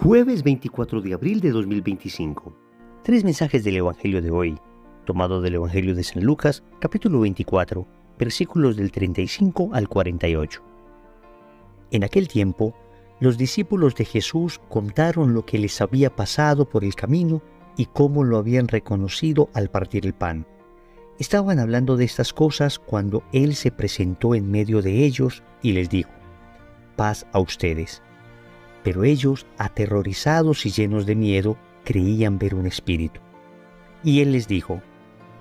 Jueves 24 de abril de 2025. Tres mensajes del Evangelio de hoy, tomado del Evangelio de San Lucas, capítulo 24, versículos del 35 al 48. En aquel tiempo, los discípulos de Jesús contaron lo que les había pasado por el camino y cómo lo habían reconocido al partir el pan. Estaban hablando de estas cosas cuando Él se presentó en medio de ellos y les dijo: «Paz a ustedes». Pero ellos, aterrorizados y llenos de miedo, creían ver un espíritu. Y Él les dijo: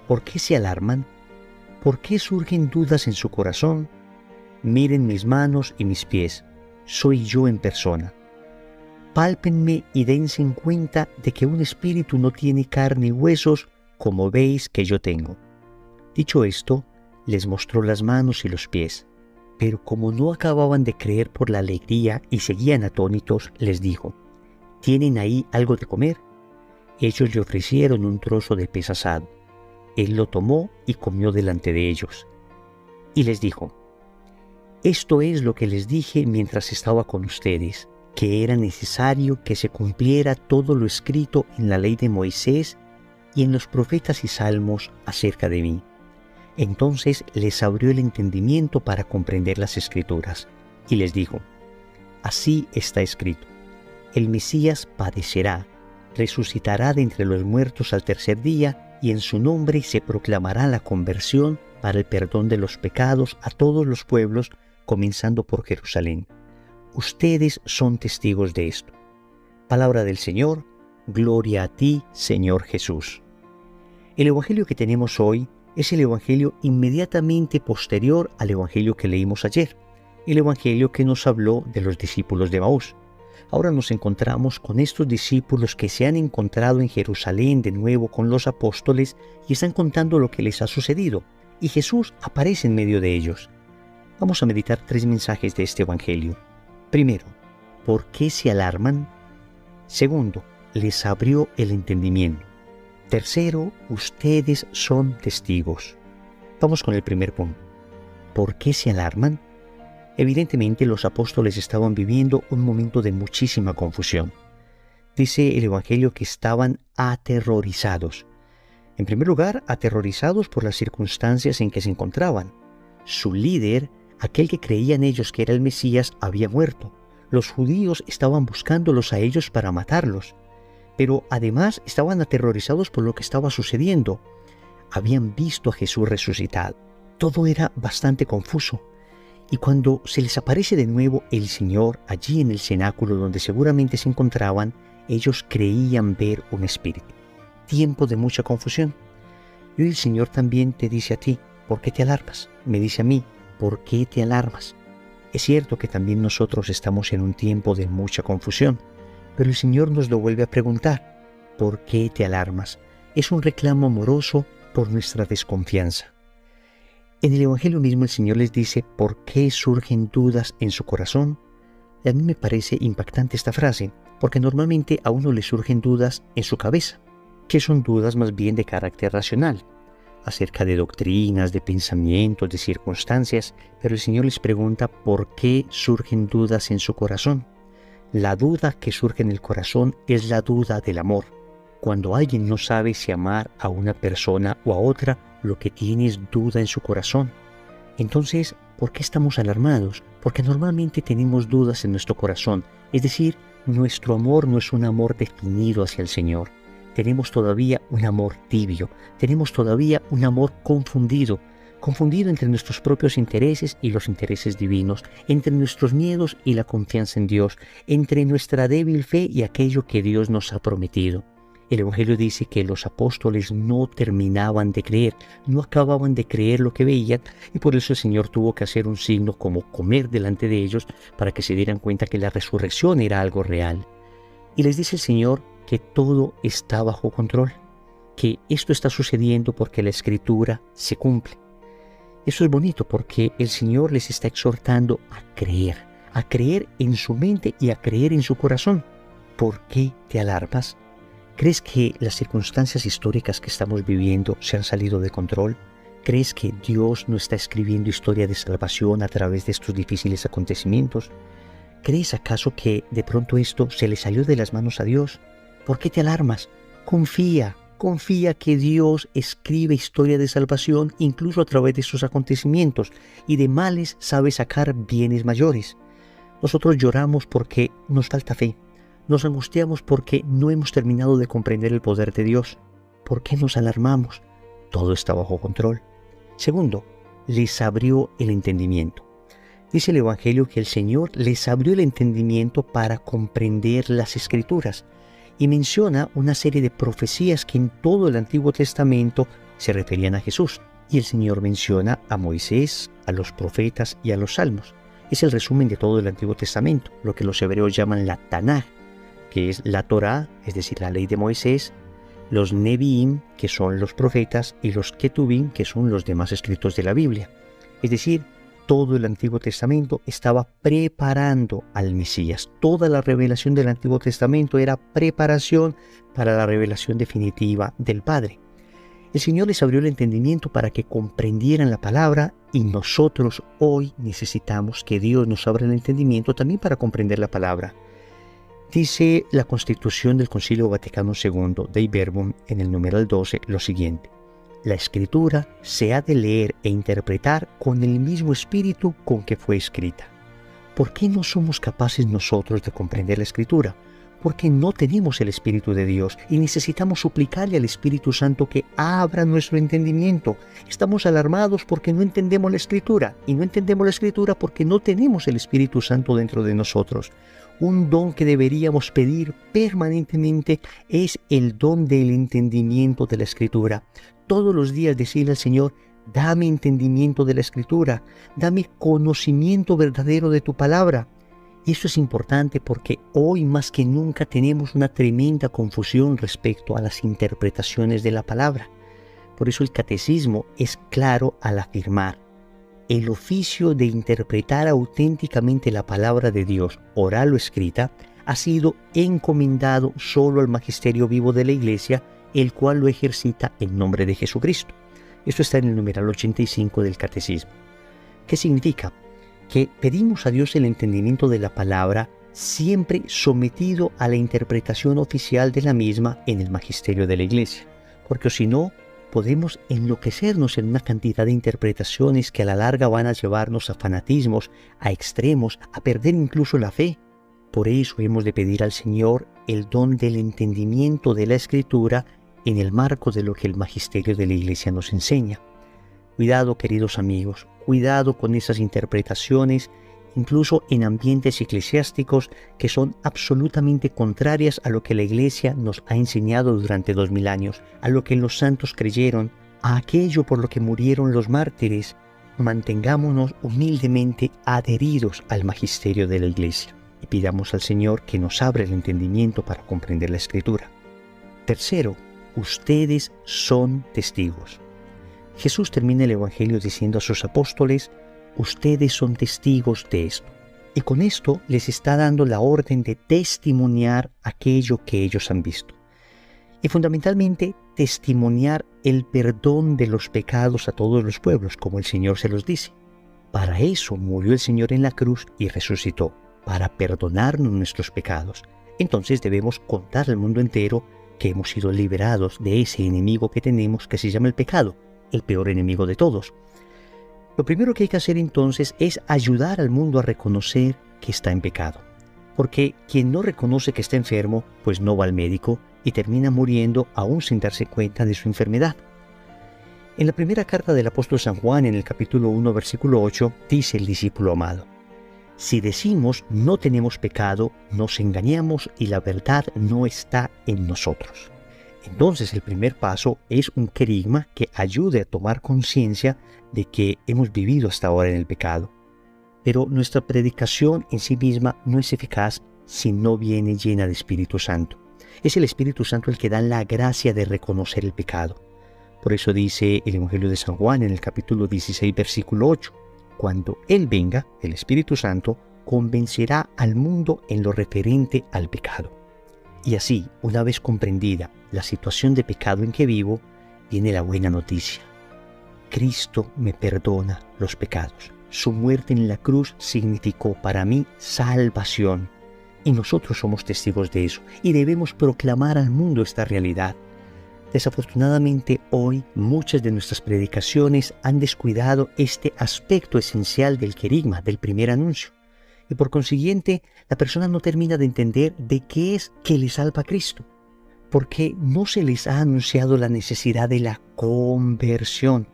«¿Por qué se alarman? ¿Por qué surgen dudas en su corazón? Miren mis manos y mis pies, soy yo en persona. Pálpenme y dense en cuenta de que un espíritu no tiene carne y huesos, como veis que yo tengo». Dicho esto, les mostró las manos y los pies. Pero como no acababan de creer por la alegría y seguían atónitos, les dijo: «¿Tienen ahí algo de comer?». Ellos le ofrecieron un trozo de pez asado. Él lo tomó y comió delante de ellos. Y les dijo: «Esto es lo que les dije mientras estaba con ustedes, que era necesario que se cumpliera todo lo escrito en la ley de Moisés y en los profetas y salmos acerca de mí». Entonces les abrió el entendimiento para comprender las Escrituras, y les dijo: «Así está escrito: el Mesías padecerá, resucitará de entre los muertos al tercer día, y en su nombre se proclamará la conversión para el perdón de los pecados a todos los pueblos, comenzando por Jerusalén. Ustedes son testigos de esto». Palabra del Señor. Gloria a ti, Señor Jesús. El Evangelio que tenemos hoy es el Evangelio inmediatamente posterior al Evangelio que leímos ayer, el Evangelio que nos habló de los discípulos de Emaús. Ahora nos encontramos con estos discípulos que se han encontrado en Jerusalén de nuevo con los apóstoles y están contando lo que les ha sucedido, y Jesús aparece en medio de ellos. Vamos a meditar tres mensajes de este Evangelio. Primero, ¿por qué se alarman? Segundo, les abrió el entendimiento. Tercero, ustedes son testigos. Vamos con el primer punto. ¿Por qué se alarman? Evidentemente los apóstoles estaban viviendo un momento de muchísima confusión. Dice el Evangelio que estaban aterrorizados. En primer lugar, aterrorizados por las circunstancias en que se encontraban. Su líder, aquel que creían ellos que era el Mesías, había muerto. Los judíos estaban buscándolos a ellos para matarlos. Pero además estaban aterrorizados por lo que estaba sucediendo. Habían visto a Jesús resucitado. Todo era bastante confuso. Y cuando se les aparece de nuevo el Señor allí en el cenáculo donde seguramente se encontraban, ellos creían ver un espíritu. Tiempo de mucha confusión. Y hoy el Señor también te dice a ti: ¿por qué te alarmas? Me dice a mí: ¿por qué te alarmas? Es cierto que también nosotros estamos en un tiempo de mucha confusión. Pero el Señor nos lo vuelve a preguntar: ¿por qué te alarmas? Es un reclamo amoroso por nuestra desconfianza. En el Evangelio mismo el Señor les dice: ¿por qué surgen dudas en su corazón? Y a mí me parece impactante esta frase, porque normalmente a uno le surgen dudas en su cabeza, que son dudas más bien de carácter racional, acerca de doctrinas, de pensamientos, de circunstancias, pero el Señor les pregunta: ¿por qué surgen dudas en su corazón? La duda que surge en el corazón es la duda del amor. Cuando alguien no sabe si amar a una persona o a otra, lo que tiene es duda en su corazón. Entonces, ¿por qué estamos alarmados? Porque normalmente tenemos dudas en nuestro corazón. Es decir, nuestro amor no es un amor definido hacia el Señor. Tenemos todavía un amor tibio. Tenemos todavía un amor confundido entre nuestros propios intereses y los intereses divinos, entre nuestros miedos y la confianza en Dios, entre nuestra débil fe y aquello que Dios nos ha prometido. El Evangelio dice que los apóstoles no terminaban de creer, no acababan de creer lo que veían, y por eso el Señor tuvo que hacer un signo como comer delante de ellos para que se dieran cuenta que la resurrección era algo real. Y les dice el Señor que todo está bajo control, que esto está sucediendo porque la Escritura se cumple. Eso es bonito porque el Señor les está exhortando a creer en su mente y a creer en su corazón. ¿Por qué te alarmas? ¿Crees que las circunstancias históricas que estamos viviendo se han salido de control? ¿Crees que Dios no está escribiendo historia de salvación a través de estos difíciles acontecimientos? ¿Crees acaso que de pronto esto se le salió de las manos a Dios? ¿Por qué te alarmas? Confía que Dios escribe historia de salvación incluso a través de estos acontecimientos, y de males sabe sacar bienes mayores. Nosotros lloramos porque nos falta fe. Nos angustiamos porque no hemos terminado de comprender el poder de Dios. ¿Por qué nos alarmamos? Todo está bajo control. Segundo, les abrió el entendimiento. Dice el Evangelio que el Señor les abrió el entendimiento para comprender las Escrituras, y menciona una serie de profecías que en todo el Antiguo Testamento se referían a Jesús. Y el Señor menciona a Moisés, a los profetas y a los salmos. Es el resumen de todo el Antiguo Testamento, lo que los hebreos llaman la Tanaj, que es la Torá, es decir, la ley de Moisés, los Neviim, que son los profetas, y los Ketubim, que son los demás escritos de la Biblia. Es decir, todo el Antiguo Testamento estaba preparando al Mesías. Toda la revelación del Antiguo Testamento era preparación para la revelación definitiva del Padre. El Señor les abrió el entendimiento para que comprendieran la palabra, y nosotros hoy necesitamos que Dios nos abra el entendimiento también para comprender la palabra. Dice la Constitución del Concilio Vaticano II, Dei Verbum, en el numeral 12, lo siguiente: la Escritura se ha de leer e interpretar con el mismo espíritu con que fue escrita. ¿Por qué no somos capaces nosotros de comprender la Escritura? Porque no tenemos el Espíritu de Dios y necesitamos suplicarle al Espíritu Santo que abra nuestro entendimiento. Estamos alarmados porque no entendemos la Escritura, y no entendemos la Escritura porque no tenemos el Espíritu Santo dentro de nosotros. Un don que deberíamos pedir permanentemente es el don del entendimiento de la Escritura. Todos los días decirle al Señor: dame entendimiento de la Escritura, dame conocimiento verdadero de tu palabra. Y eso es importante porque hoy más que nunca tenemos una tremenda confusión respecto a las interpretaciones de la palabra. Por eso el catecismo es claro al afirmar: el oficio de interpretar auténticamente la palabra de Dios, oral o escrita, ha sido encomendado solo al magisterio vivo de la Iglesia, el cual lo ejercita en nombre de Jesucristo. Esto está en el numeral 85 del Catecismo. ¿Qué significa? Que pedimos a Dios el entendimiento de la palabra, siempre sometido a la interpretación oficial de la misma en el magisterio de la Iglesia, porque si no, podemos enloquecernos en una cantidad de interpretaciones que a la larga van a llevarnos a fanatismos, a extremos, a perder incluso la fe. Por eso hemos de pedir al Señor el don del entendimiento de la Escritura en el marco de lo que el magisterio de la Iglesia nos enseña. Cuidado, queridos amigos, cuidado con esas interpretaciones, incluso en ambientes eclesiásticos que son absolutamente contrarias a lo que la Iglesia nos ha enseñado durante 2000 años, a lo que los santos creyeron, a aquello por lo que murieron los mártires. Mantengámonos humildemente adheridos al magisterio de la Iglesia y pidamos al Señor que nos abra el entendimiento para comprender la Escritura. Tercero, ustedes son testigos. Jesús termina el Evangelio diciendo a sus apóstoles: ustedes son testigos de esto. Y con esto les está dando la orden de testimoniar aquello que ellos han visto. Y fundamentalmente, testimoniar el perdón de los pecados a todos los pueblos, como el Señor se los dice. Para eso murió el Señor en la cruz y resucitó, para perdonarnos nuestros pecados. Entonces debemos contar al mundo entero que hemos sido liberados de ese enemigo que tenemos, que se llama el pecado, el peor enemigo de todos. Lo primero que hay que hacer entonces es ayudar al mundo a reconocer que está en pecado. Porque quien no reconoce que está enfermo, pues no va al médico y termina muriendo aún sin darse cuenta de su enfermedad. En la primera carta del apóstol San Juan, en el capítulo 1, versículo 8, dice el discípulo amado: si decimos no tenemos pecado, nos engañamos y la verdad no está en nosotros. Entonces el primer paso es un querigma que ayude a tomar conciencia de que hemos vivido hasta ahora en el pecado. Pero nuestra predicación en sí misma no es eficaz si no viene llena de Espíritu Santo. Es el Espíritu Santo el que da la gracia de reconocer el pecado. Por eso dice el Evangelio de San Juan en el capítulo 16, versículo 8, cuando Él venga, el Espíritu Santo, convencerá al mundo en lo referente al pecado. Y así, una vez comprendida la situación de pecado en que vivo, viene la buena noticia. Cristo me perdona los pecados. Su muerte en la cruz significó para mí salvación. Y nosotros somos testigos de eso y debemos proclamar al mundo esta realidad. Desafortunadamente hoy muchas de nuestras predicaciones han descuidado este aspecto esencial del querigma, del primer anuncio. Y por consiguiente, la persona no termina de entender de qué es que le salva a Cristo, porque no se les ha anunciado la necesidad de la conversión,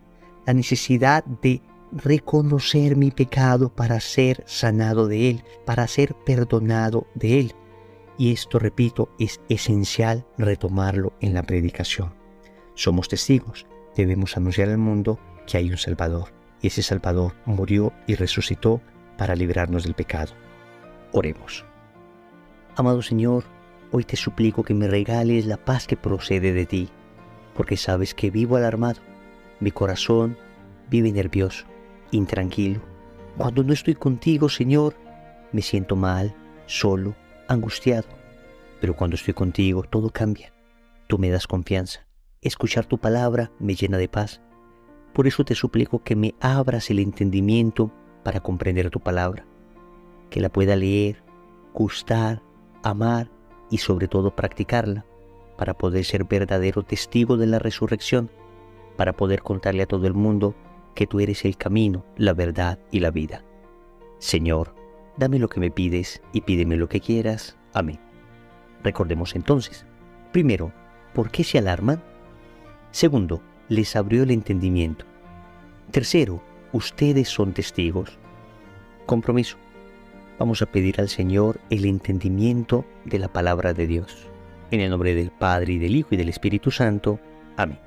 la necesidad de reconocer mi pecado para ser sanado de él, para ser perdonado de él. Y esto, repito, es esencial retomarlo en la predicación. Somos testigos, debemos anunciar al mundo que hay un Salvador, y ese Salvador murió y resucitó para librarnos del pecado. Oremos. Amado Señor, hoy te suplico que me regales la paz que procede de ti, porque sabes que vivo alarmado, mi corazón vive nervioso, intranquilo. Cuando no estoy contigo, Señor, me siento mal, solo, angustiado. Pero cuando estoy contigo, todo cambia. Tú me das confianza. Escuchar tu palabra me llena de paz. Por eso te suplico que me abras el entendimiento para comprender tu palabra, que la pueda leer, gustar, amar y sobre todo practicarla, para poder ser verdadero testigo de la resurrección, para poder contarle a todo el mundo que tú eres el camino, la verdad y la vida. Señor, dame lo que me pides y pídeme lo que quieras. Amén. Recordemos entonces, primero, ¿por qué se alarman? Segundo, les abrió el entendimiento. Tercero, ustedes son testigos. Compromiso. Vamos a pedir al Señor el entendimiento de la palabra de Dios. En el nombre del Padre, y del Hijo, y del Espíritu Santo. Amén.